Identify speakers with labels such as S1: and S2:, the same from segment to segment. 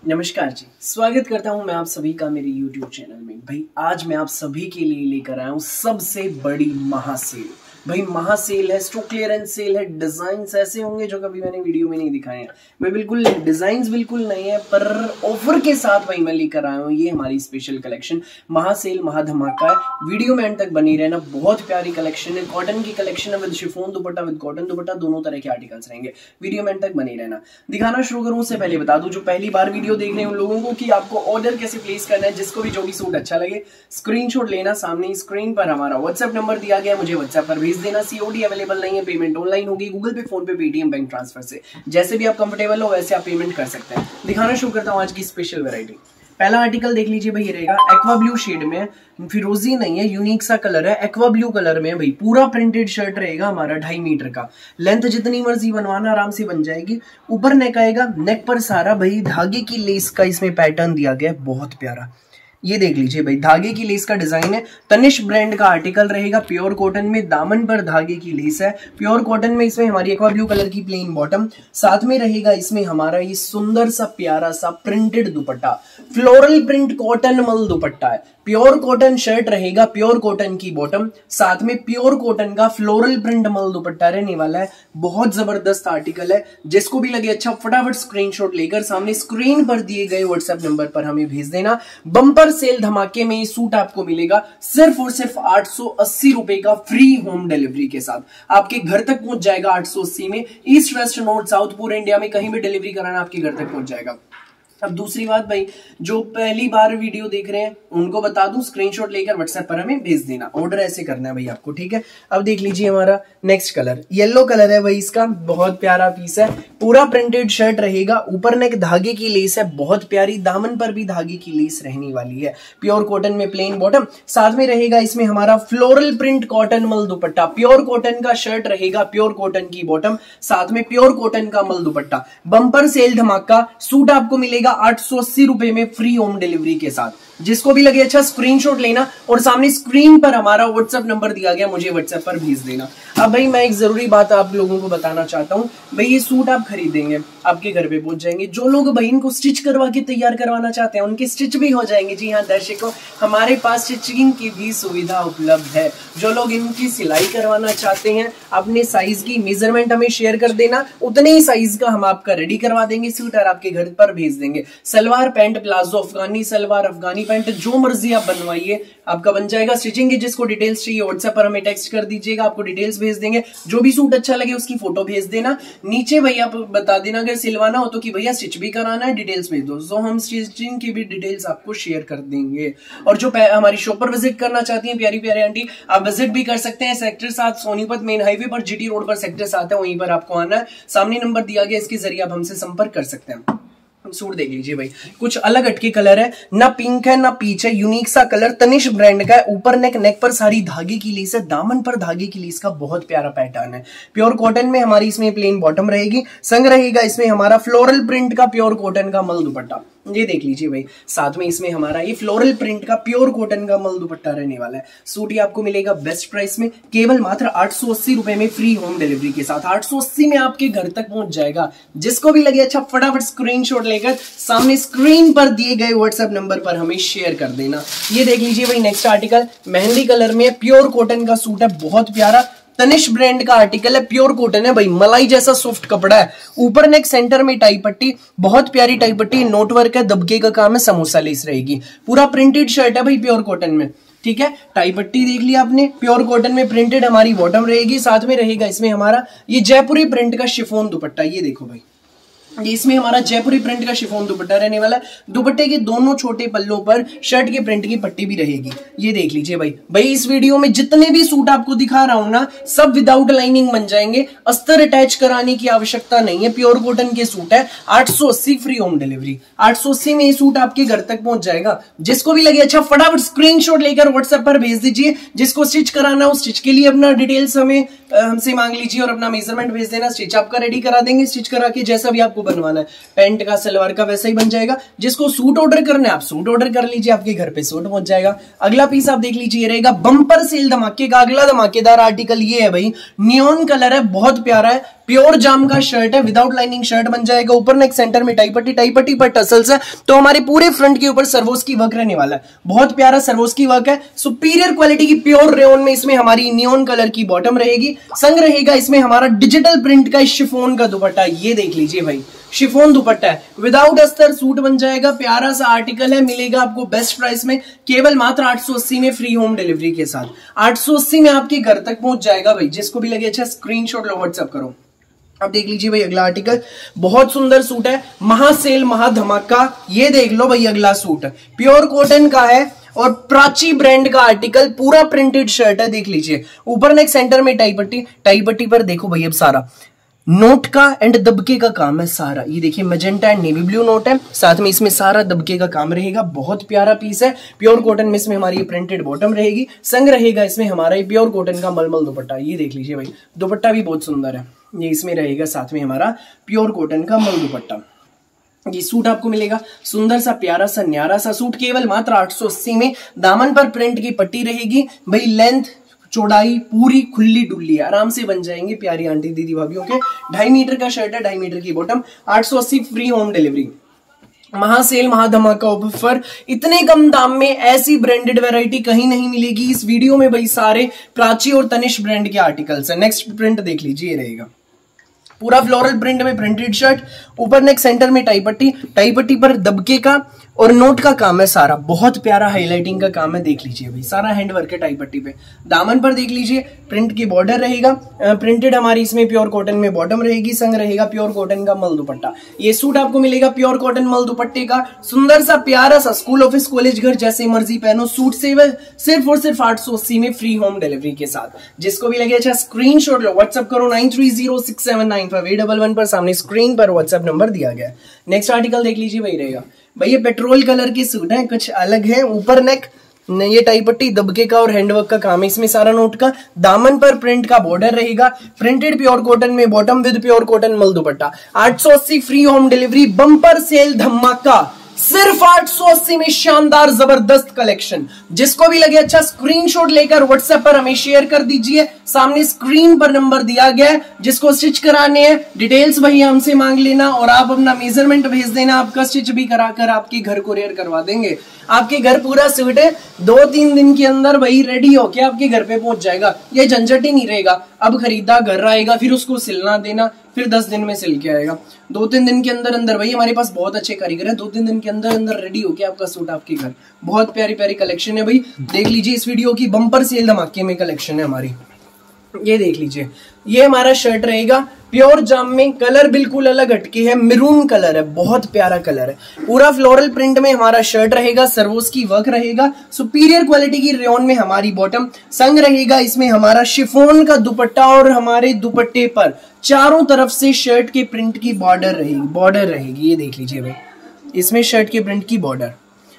S1: नमस्कार जी, स्वागत करता हूं मैं आप सभी का मेरे YouTube चैनल में। भाई आज मैं आप सभी के लिए लेकर आया हूं सबसे बड़ी महासेल। भाई महासेल है, स्टॉक क्लियरेंस सेल है। डिजाइन्स ऐसे होंगे जो कभी मैंने वीडियो में नहीं दिखाए हैं। मैं बिल्कुल डिजाइन्स बिल्कुल नहीं है, पर ऑफर के साथ भाई मैं लेकर आया हूँ। ये हमारी स्पेशल कलेक्शन महासेल महाधमाका है। वीडियो में एंड तक बनी रहना। बहुत प्यारी कलेक्शन है, कॉटन की कलेक्शन है with chiffon dupatta with cotton दुपट्टा, दोनों तरह के आर्टिकल्स रहेंगे। वीडियो में एंड तक बनी रहना। दिखाना शुरू करूँ उससे पहले बता दूं जो पहली बार वीडियो देख रहे हैं उन लोगों को कि आपको ऑर्डर कैसे प्लेस करना है। जिसको भी जो भी सूट अच्छा लगे स्क्रीनशॉट लेना, सामने स्क्रीन पर हमारा व्हाट्सएप नंबर दिया गया, मुझे व्हाट्सएप पर भेज देना। सीओडी अवेलेबल नहीं है, पेमेंट ऑनलाइन होगी, गूगल पे, फोन पे, पेटीएम, बैंक ट्रांसफर से। जैसे भी आप कंफर्टेबल हो वैसे आप पेमेंट कर सकते हैं। दिखाना शुरू करता हूं आज की स्पेशल वैरायटी। पहला आर्टिकल देख लीजिए भाई, ये रहेगा एक्वा ब्लू शेड में, फिरोजी नहीं है, यूनिक सा कलर है, एक्वा ब्लू कलर में भाई। पूरा प्रिंटेड शर्ट रहेगा हमारा 2.5 मीटर का। लेंथ जितनी मर्जी बनवाना आराम से बन जाएगी। ऊपर नेक आएगा, नेक पर सारा भाई धागे की लेस का इसमें पैटर्न दिया गया है, बहुत प्यारा। ये देख लीजिए भाई, धागे की लेस का डिजाइन है। तनिष्क ब्रांड का आर्टिकल रहेगा, प्योर कॉटन में, दामन पर धागे की लेस है, प्योर कॉटन में। इसमें हमारी एक्वा ब्लू कलर की प्लेन बॉटम, साथ में रहेगा इसमें हमारा ये सुंदर सा प्यारा सा प्रिंटेड दुपट्टा, फ्लोरल प्रिंट कॉटन मल दुपट्टा है। प्योर कॉटन शर्ट रहेगा, प्योर कॉटन की बॉटम, साथ में प्योर कॉटन का फ्लोरल प्रिंट मल दुपट्टा रहने वाला है। बहुत जबरदस्त आर्टिकल है। जिसको भी लगे अच्छा फटाफट स्क्रीनशॉट लेकर सामने स्क्रीन पर दिए गए व्हाट्सएप नंबर पर हमें भेज देना। बम्पर सेल धमाके में ये सूट आपको मिलेगा सिर्फ और सिर्फ 880 रुपए का, फ्री होम डिलीवरी के साथ। आपके घर तक पहुंच जाएगा 880 में। ईस्ट वेस्ट नॉर्थ साउथ पूरे इंडिया में कहीं भी डिलीवरी कराना आपके घर तक पहुंच जाएगा। अब दूसरी बात भाई, जो पहली बार वीडियो देख रहे हैं उनको बता दूं, स्क्रीनशॉट लेकर व्हाट्सएप पर हमें भेज देना। ऑर्डर ऐसे करना है भाई आपको, ठीक है। अब देख लीजिए हमारा नेक्स्ट कलर, येलो कलर है भाई, इसका बहुत प्यारा पीस है। पूरा प्रिंटेड शर्ट रहेगा, ऊपर नेक धागे की लेस है, बहुत प्यारी। दामन पर भी धागे की लेस रहने वाली है। प्योर कॉटन में प्लेन बॉटम, साथ में रहेगा इसमें हमारा फ्लोरल प्रिंट कॉटन मल दुपट्टा। प्योर कॉटन का शर्ट रहेगा, प्योर कॉटन की बॉटम, साथ में प्योर कॉटन का मल दुपट्टा। बम्पर सेल धमाका सूट आपको मिलेगा 880 रुपए में, फ्री होम डिलीवरी के साथ। जिसको भी लगे अच्छा स्क्रीनशॉट लेना और सामने स्क्रीन पर हमारा व्हाट्सएप नंबर दिया गया, मुझे व्हाट्सएप पर भेज देना। अब भाई मैं एक जरूरी बात आप लोगों को बताना चाहता हूं भाई, ये सूट आप खरीदेंगे आपके घर पे पहुंच जाएंगे। जो लोग भाई इनको स्टिच करवा के तैयार करवाना चाहते हैं उनके स्टिच भी हो जाएंगे। जी हाँ दर्शकों, हमारे पास स्टिचिंग की भी सुविधा उपलब्ध है। जो लोग इनकी सिलाई करवाना चाहते हैं अपने साइज की मेजरमेंट हमें शेयर कर देना, उतने ही साइज का हम आपका रेडी करवा देंगे सूट और आपके घर पर भेज देंगे। सलवार पैंट, प्लाजो, अफगानी सलवार, अफगानी पैंट, जो मर्जी आप बनवाइए आपका बन जाएगा। स्टिचिंग की जिसको डिटेल्स चाहिए व्हाट्सएप पर हमें टेक्स्ट कर दीजिएगा, आपको डिटेल्स भेज देंगे। जो भी सूट अच्छा लगे उसकी फोटो भेज देना। नीचे भैया बता देना अगर सिलवाना हो तो कि भैया स्टिच भी कराना है, डिटेल्स भेज दो, तो हम स्टिचिंग की भी डिटेल्स आपको शेयर कर देंगे। और जो हमारी शॉप पर विजिट करना चाहती हैं प्यारी प्यारी आंटी, आप विजिट भी कर सकते हैं। सेक्टर 7 सोनीपत मेन हाईवे पर, जीटी रोड पर सेक्टर 7 है, वहीं पर आपको आना है। सामने नंबर दिया गया, इसके जरिए आप हमसे संपर्क कर सकते हैं। सूट देख लीजिए भाई, कुछ अलग हटके कलर है, ना पिंक है ना पीच है, यूनिक सा कलर, तनिष्क ब्रांड का है। ऊपर नेक, नेक पर सारी धागे की लेस है, दामन पर धागे की लेस का बहुत प्यारा पैटर्न है। प्योर कॉटन में हमारी इसमें प्लेन बॉटम रहेगी, संग रहेगा इसमें हमारा फ्लोरल प्रिंट का प्योर कॉटन का मल दुपट्टा। ये देख लीजिए भाई, साथ में इसमें हमारा ये फ्लोरल प्रिंट का प्योर कॉटन का मल दुपट्टा रहने वाला है। सूट ये आपको मिलेगा बेस्ट प्राइस में, केवल मात्र 880 रुपए में, फ्री होम डिलीवरी के साथ। 880 में आपके घर तक पहुंच जाएगा। जिसको भी लगे अच्छा फटाफट स्क्रीनशॉट लेकर सामने स्क्रीन पर दिए गए व्हाट्सएप नंबर पर हमें शेयर कर देना। ये देख लीजिए भाई, नेक्स्ट आर्टिकल मेहंदी कलर में, प्योर कॉटन का सूट है, बहुत प्यारा। तनिष्क ब्रांड का आर्टिकल है, प्योर कॉटन है भाई, मलाई जैसा सॉफ्ट कपड़ा है। ऊपर नेक, सेंटर में टाई पट्टी, बहुत प्यारी टाई पट्टी, नोट वर्क है, दबके का काम है, समोसा लेस रहेगी। पूरा प्रिंटेड शर्ट है भाई प्योर कॉटन में, ठीक है। टाई पट्टी देख लिया आपने, प्योर कॉटन में प्रिंटेड हमारी बॉटम रहेगी, साथ में रहेगा इसमें हमारा ये जयपुरी प्रिंट का शिफॉन दुपट्टा। ये देखो भाई, इसमें हमारा जयपुरी प्रिंट का शिफॉन दुपट्टा रहने वाला है। दुपट्टे के दोनों छोटे पल्लों पर शर्ट के प्रिंट की पट्टी भी रहेगी। ये देख लीजिए भाई, इस वीडियो में जितने भी सूट आपको दिखा रहा हूं ना, सब विदाउट लाइनिंग बन जाएंगे। अस्तर अटैच कराने की आवश्यकता नहीं है, प्योर कॉटन के सूट है। 880 फ्री होम डिलीवरी, 880 में ये सूट आपके घर तक पहुंच जाएगा। जिसको भी लगे अच्छा फटाफट स्क्रीनशॉट लेकर व्हाट्सएप पर भेज दीजिए। जिसको स्टिच कराना हो स्टिच के लिए अपना डिटेल्स हमसे मांग लीजिए और अपना मेजरमेंट भेज देना। स्टिच आपका रेडी करा देंगे, स्टिच करा के जैसा भी आपको बनवाना है, पैंट का सलवार का वैसा ही बन जाएगा। जिसको सूट ऑर्डर करना है आप सूट ऑर्डर कर लीजिए, आपके घर पे सूट पहुंच जाएगा। अगला पीस आप देख लीजिए, रहेगा बम्पर सेल धमाके का अगला धमाकेदार आर्टिकल। ये है भाई, नियॉन कलर है, बहुत प्यारा है, प्योर जाम का शर्ट है, विदाउट लाइनिंग शर्ट बन जाएगा। ऊपर नेक सेंटर में टाई पट्टी पर टसल्स है। तो हमारे पूरे फ्रंट के ऊपर सर्वोस्की वर्क रहने वाला है, बहुत प्यारा सर्वोस्की वर्क है। सुपीरियर क्वालिटी की प्योर रेयन में इसमें हमारी नियॉन कलर की बॉटम रहेगी, संग रहेगा इसमें हमारा डिजिटल प्रिंट का शिफॉन का दुपट्टा। ये देख लीजिए भाई, शिफॉन दुपट्टा है, विदाउट अस्तर सूट बन जाएगा। प्यारा सा आर्टिकल है, मिलेगा आपको बेस्ट प्राइस में, केवल मात्र 880 में, फ्री होम डिलीवरी के साथ। 880 में आपके घर तक पहुंच जाएगा भाई। जिसको भी लगे अच्छा स्क्रीनशॉट लो, व्हाट्सएप करो। अब देख लीजिए भाई अगला आर्टिकल, बहुत सुंदर सूट है, महासेल महाधमाका। ये देख लो भाई अगला सूट प्योर कॉटन का है और प्राची ब्रांड का आर्टिकल, पूरा प्रिंटेड शर्ट है। देख लीजिए ऊपर नेक सेंटर में टाई पट्टी पर देखो भाई अब सारा नोट का एंड दबके का काम है सारा। ये देखिए magenta and navy blue note है, साथ में इसमें सारा दबके का काम रहेगा। बहुत प्यारा पीस है, प्योर कॉटन में इसमें हमारी प्रिंटेड बॉटम रहेगी, संग रहेगा इसमें हमारा प्योर कॉटन का मलमल दुपट्टा। ये देख लीजिए भाई दुपट्टा भी बहुत सुंदर है, ये इसमें रहेगा साथ में हमारा प्योर कॉटन का मल दुपट्टा। ये सूट आपको मिलेगा सुंदर सा प्यारा सा न्यारा सा सूट, केवल मात्र 880 में। दामन पर प्रिंट की पट्टी रहेगी भाई, लेंथ चौड़ाई पूरी खुली डुल्ली आराम से बन जाएंगे प्यारी आंटी दीदी भाभीयों के। 2.5 मीटर का शर्ट है, 2.5 मीटर की बॉटम, 880 फ्री होम डिलीवरी। महासेल महाधमाका ऑफर, इतने कम दाम में ऐसी ब्रांडेड वैरायटी कहीं नहीं मिलेगी। इस वीडियो में भाई सारे प्राची और तनिष्क ब्रांड के आर्टिकल्स है। नेक्स्ट प्रिंट देख लीजिए, ये रहेगा पूरा फ्लोरल प्रिंट में प्रिंटेड शर्ट, ऊपर नेक सेंटर में टाई पट्टी पर दबके का और नोट का काम है सारा, बहुत प्यारा हाईलाइटिंग का काम है। देख लीजिए भाई सारा हैंड वर्क है टाई पट्टी पे। दामन पर देख लीजिए प्रिंट की बॉर्डर रहेगा, प्रिंटेड हमारी इसमें प्योर कॉटन में बॉटम रहेगी, संग रहेगा प्योर कॉटन का मल दुपट्टा। ये सूट आपको मिलेगा प्योर कॉटन मल दुपट्टे का, सुंदर सा प्यारा सा, स्कूल ऑफिस कॉलेज घर जैसे मर्जी पहनो सूट से सिर्फ और सिर्फ 880 में, फ्री होम डिलीवरी के साथ। जिसको भी लगे अच्छा स्क्रीनशॉट लो, व्हाट्सएप करो 9306795811 पर, सामने स्क्रीन पर व्हाट्सएप नंबर दिया गया है। नेक्स्ट आर्टिकल देख लीजिए वही रहेगा भाई, ये पेट्रोल कलर के सूट है, कुछ अलग है। ऊपर नेक ये टाई पट्टी दबके का और हैंडवर्क का काम है, इसमें सारा नोट का। दामन पर प्रिंट का बॉर्डर रहेगा, प्रिंटेड प्योर कॉटन में बॉटम विद प्योर कॉटन मल दुपट्टा। 880 free home delivery, bumper cell धमाका, सिर्फ 880 में शानदार जबरदस्त कलेक्शन। जिसको भी लगे अच्छा स्क्रीनशॉट लेकर व्हाट्सएप पर हमें शेयर कर दीजिए, सामने स्क्रीन पर नंबर दिया गया है। जिसको स्टिच कराने हैं डिटेल्स वही हमसे मांग लेना और आप अपना मेजरमेंट भेज देना, आपका स्टिच भी कराकर आपके घर कुरियर करवा देंगे। आपके घर पूरा सूट है 2-3 दिन के अंदर वही रेडी होके आपके घर पे पहुंच जाएगा, ये झंझट ही नहीं रहेगा। अब खरीदा घर आएगा, फिर उसको सिलना देना, फिर 10 दिन में सिल के आएगा। 2-3 दिन के अंदर अंदर वही हमारे पास बहुत अच्छे कारीगर है, 2-3 दिन के अंदर अंदर रेडी होके आपका सूट आपके घर। बहुत प्यारी प्यारी कलेक्शन है भाई, देख लीजिए इस वीडियो की बम्पर सेल धमाके में कलेक्शन है हमारी। ये देख लीजिए, ये हमारा शर्ट रहेगा प्योर जाम में, कलर बिल्कुल अलग हटके है, मैरून कलर है, बहुत प्यारा कलर है। पूरा फ्लोरल प्रिंट में हमारा शर्ट रहेगा, सर्वोस की वर्क रहेगा, सुपीरियर क्वालिटी की रेयन में हमारी बॉटम, संग रहेगा इसमें हमारा शिफॉन का दुपट्टा और हमारे दुपट्टे पर चारों तरफ से शर्ट के प्रिंट की बॉर्डर रहेगी। ये देख लीजिए भाई, इसमें शर्ट के प्रिंट की बॉर्डर।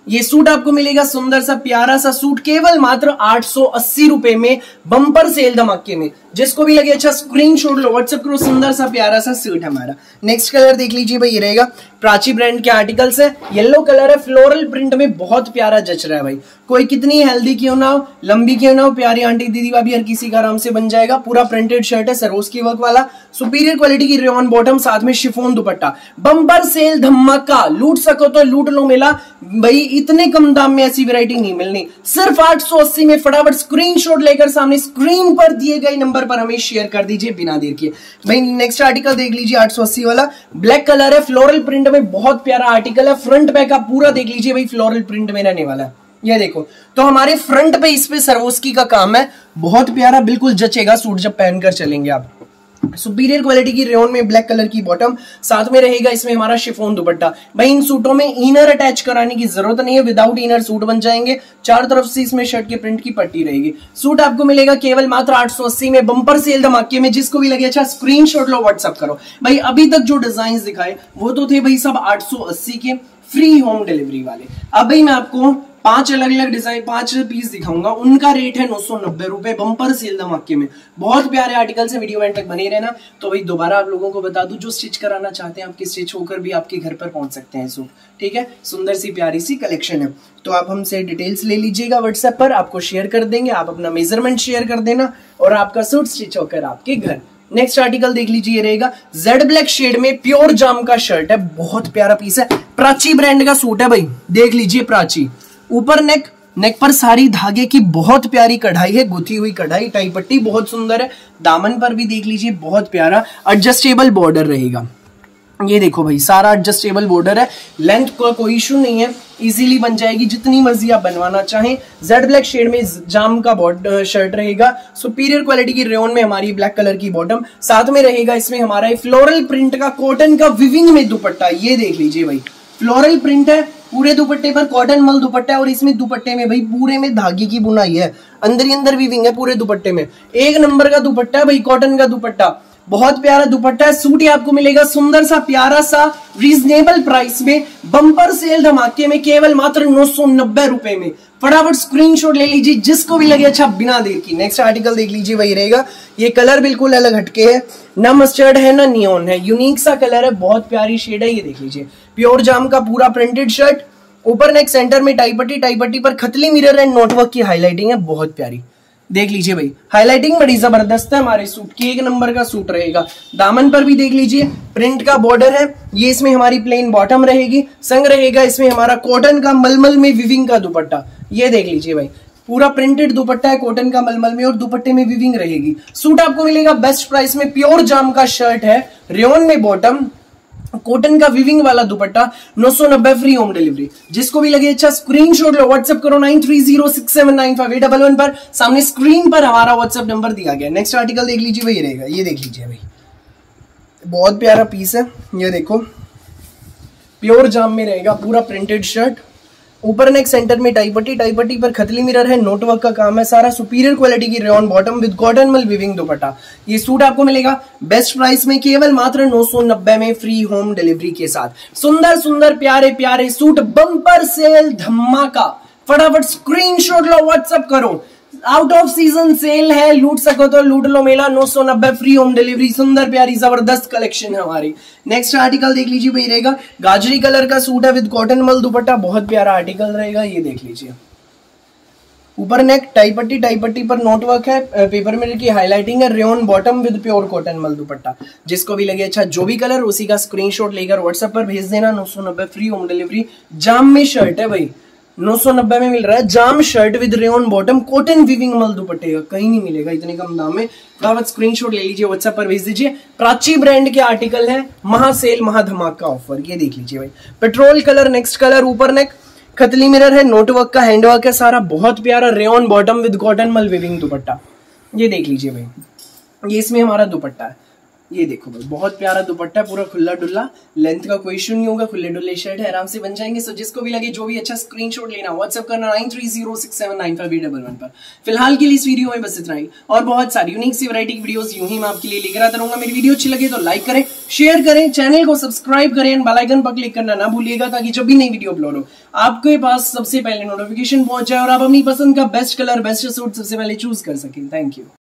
S1: ये सूट आपको मिलेगा सुंदर सा प्यारा सा सूट, केवल मात्र 880 रुपए में, बम्पर सेल धमाके में। जिसको भी लगे अच्छा स्क्रीनशॉट लो, व्हाट्सएप करो, सुंदर सा प्यारा सा सूट हमारा। नेक्स्ट कलर देख लीजिए भाई, ये रहेगा प्राची ब्रांड के आर्टिकल्स है, येलो कलर है, फ्लोरल प्रिंट में बहुत प्यारा जच रहा है भाई। कोई कितनी हेल्दी क्यों ना हो, लंबी क्यों ना हो, प्यारी आंटी दीदी भाभी हर किसी का आराम से बन जाएगा। पूरा प्रिंटेड शर्ट है, सरोज की वर्क वाला, सुपीरियर क्वालिटी की रेयन बॉटम, साथ में शिफॉन दुपट्टा। बम्पर सेल धमाका, लूट सको तो लूट लो मेला भाई, इतने कम दाम में ऐसी वैरायटी नहीं मिलनी, सिर्फ 880 में। फटाफट स्क्रीनशॉट लेकर सामने स्क्रीन पर दिए गए नंबर पर हमें शेयर कर दीजिए बिना देर के भाई। नेक्स्ट आर्टिकल देख लीजिए 880 वाला, ब्लैक कलर है, फ्लोरल प्रिंट में बहुत प्यारा आर्टिकल है। फ्रंट बैक आप पूरा देख लीजिए भाई, फ्लोरल प्रिंट में रहने वाला है। ये देखो तो हमारे फ्रंट पे इस पे सर्वोस्की का काम है, बहुत प्यारा, बिल्कुल जचेगा सूट जब पहनकर चलेंगे आप। सुपीरियर क्वालिटी की रेयन में ब्लैक कलर की बॉटम, साथ में रहेगा इसमें हमारा शिफॉन दुपट्टा। भाई इन सूटों में इनर अटैच कराने की जरूरत नहीं है, विदाउट इनर सूट बन जाएंगे। चार तरफ से इसमें शर्ट के प्रिंट की पट्टी रहेगी। सूट आपको मिलेगा केवल मात्र 880 में, बम्पर सेल धमाके में। जिसको भी लगे अच्छा स्क्रीनशॉट लो, व्हाट्सएप करो भाई। अभी तक जो डिजाइन दिखाए वो तो थे भाई सब 880 के फ्री होम डिलीवरी वाले। अब भाई मैं आपको 5 अलग अलग डिजाइन 5 पीस दिखाऊंगा, उनका रेट है 990 रुपए, बम्पर सेल धमाके में। बहुत प्यारे आर्टिकल से, वीडियो एंड तक बने रहना। तो भाई दोबारा आप लोगों को बता दूं, जो स्टिच कराना चाहते हैं आपके स्टिच होकर भी आपके घर पर पहुंच सकते हैं सूट, ठीक है। सुंदर सी प्यारी सी कलेक्शन है, तो आप हमसे डिटेल्स ले लीजिएगा व्हाट्सएप पर, आपको शेयर कर देंगे, आप अपना मेजरमेंट शेयर कर देना और आपका सूट स्टिच होकर आपके घर नेक्स्ट आर्टिकल देख लीजिए, रहेगा जेड ब्लैक शेड में प्योर जाम का शर्ट है, बहुत प्यारा पीस है, प्राची ब्रांड का सूट है भाई, देख लीजिए प्राची। ऊपर नेक पर सारी धागे की बहुत प्यारी कढ़ाई है, गुथी हुई कढ़ाई, टाई पट्टी बहुत सुंदर है, दामन पर भी देख लीजिए बहुत प्यारा एडजस्टेबल बॉर्डर रहेगा। ये देखो भाई सारा एडजस्टेबल बॉर्डर है, लेंथ का कोई इशू नहीं है, इजीली बन जाएगी जितनी मर्जी आप बनवाना चाहें। जेड ब्लैक शेड में जाम का शर्ट रहेगा, सुपीरियर क्वालिटी की रेयन में हमारी ब्लैक कलर की बॉटम, साथ में रहेगा इसमें हमारा फ्लोरल प्रिंट का कॉटन का विविंग में दुपट्टा। ये देख लीजिए भाई फ्लोरल प्रिंट है, पूरे दुपट्टे पर कॉटन मल दुपट्टा है, और इसमें दुपट्टे में भाई पूरे में धागे की बुनाई है, अंदर ही अंदर विविंग है पूरे दुपट्टे में, एक नंबर का दुपट्टा है भाई, कॉटन का दुपट्टा, बहुत प्यारा दुपट्टा है। सूट ही आपको मिलेगा सुंदर सा प्यारा सा रीजनेबल प्राइस में, बम्पर सेल धमाके में, केवल मात्र 990 रुपए में। फटाफट स्क्रीनशॉट ले लीजिए, जिसको भी लगे अच्छा बिना देर की। नेक्स्ट आर्टिकल देख लीजिए, वही रहेगा, ये कलर बिल्कुल अलग हटके है, ना मस्टर्ड है ना नियॉन है, यूनिक सा कलर है, बहुत प्यारी शेड है। ये देख लीजिए प्योर जाम का पूरा प्रिंटेड शर्ट, ऊपर नेक सेंटर में टाई पट्टी पर खतली मिरर एंड नोटवर्क की हाईलाइटिंग है, बहुत प्यारी। देख लीजिए भाई हाईलाइटिंग बड़ी जबरदस्त है, हमारे सूट की एक नंबर का सूट रहेगा। दामन पर भी देख लीजिए प्रिंट का बॉर्डर है, ये इसमें हमारी प्लेन बॉटम रहेगी, संग रहेगा इसमें हमारा कॉटन का मलमल में विविंग का दुपट्टा। ये देख लीजिए भाई पूरा प्रिंटेड दुपट्टा है कॉटन का मलमल में, और दुपट्टे में विविंग रहेगी। सूट आपको मिलेगा बेस्ट प्राइस में, प्योर जाम का शर्ट है, रेयन में बॉटम, कॉटन का विविंग वाला दुपट्टा, 990 फ्री होम डिलीवरी। जिसको भी लगे अच्छा स्क्रीनशॉट लो, व्हाट्सएप करो 9306795811 पर, सामने स्क्रीन पर हमारा व्हाट्सएप नंबर दिया गया। नेक्स्ट आर्टिकल देख लीजिए, वही रहेगा, ये देख लीजिए भाई बहुत प्यारा पीस है, ये देखो प्योर जाम में रहेगा पूरा प्रिंटेड शर्ट, ऊपर नेक सेंटर में टाई पट्टी पर खतली मिरर है, नोटवर्क का काम है सारा, सुपीरियर क्वालिटी की रेयन बॉटम विद कॉटन मल विविंग दुपट्टा। ये सूट आपको मिलेगा बेस्ट प्राइस में, केवल मात्र 990 में फ्री होम डिलीवरी के साथ। सुंदर सुंदर प्यारे प्यारे सूट, बम्पर सेल धमाका, फटाफट स्क्रीनशॉट लो, व्हाट्सएप करो। आउट ऑफ सीजन सेल है, लूट सको तो लूट लो मेला, 990 फ्री होम डिलीवरी, सुंदर प्यारी जबरदस्त कलेक्शन है हमारी। नेक्स्ट आर्टिकल देख लीजिए भाई, रहेगा गाजरी कलर का सूट है विद कॉटन मल दुपट्टा, बहुत प्यारा आर्टिकल रहेगा। ये देख लीजिए ऊपर नेक टाई पट्टी पर नोटवर्क है, पेपर मिरर की हाईलाइटिंग है, rayon bottom with pure cotton मल दुपट्टा। जिसको भी लगे अच्छा जो भी कलर उसी का स्क्रीनशॉट लेकर व्हाट्सएप पर भेज देना, 990 फ्री होम डिलीवरी। जाम में शर्ट है भाई, 990 में मिल रहा है, जाम shirt with rayon bottom, cotton weaving मल दुपट्टे का, कहीं नहीं मिलेगा इतने कम दाम में। फटाफट स्क्रीनशॉट ले लीजिए, व्हाट्सएप पर भेज दीजिए। प्राची ब्रांड के आर्टिकल है, महासेल महाधमाका ऑफर। ये देख लीजिए भाई पेट्रोल कलर, नेक्स्ट कलर, ऊपर नेक खतली मिरर है, नोटवर्क का हैंडवर्क है सारा, बहुत प्यारा, रेयन बॉटम विद कॉटन मल विविंग दुपट्टा। ये देख लीजिए भाई, ये इसमें हमारा दुपट्टा है, ये देखो भाई बहुत प्यारा दुपट्टा, पूरा खुला डुल्ला, लेंथ का कोई इशू नहीं होगा, खुले डुल्ले शर्ट है, आराम से बन जाएंगे। सो जिसको भी लगे जो भी अच्छा स्क्रीनशॉट लेना, व्हाट्सएप करना 9306795811 पर। फिलहाल के लिए इस वीडियो में बस इतना ही, और बहुत सारी यूनिक सी वैरायटी की वीडियोस यूं ही मैं आपके लिए लेकर आता रहूंगा। मेरी वीडियो अच्छी लगे तो लाइक करें, शेयर करें, चैनल को सब्सक्राइब करें, बेल आइकन पर क्लिक करना ना भूलिएगा, ताकि जब भी नई वीडियो अपलोड हो आपके पास सबसे पहले नोटिफिकेशन पहुंच जाए और आप अपनी पसंद का बेस्ट कलर बेस्ट सूट सबसे पहले चूज कर सकें। Thank you.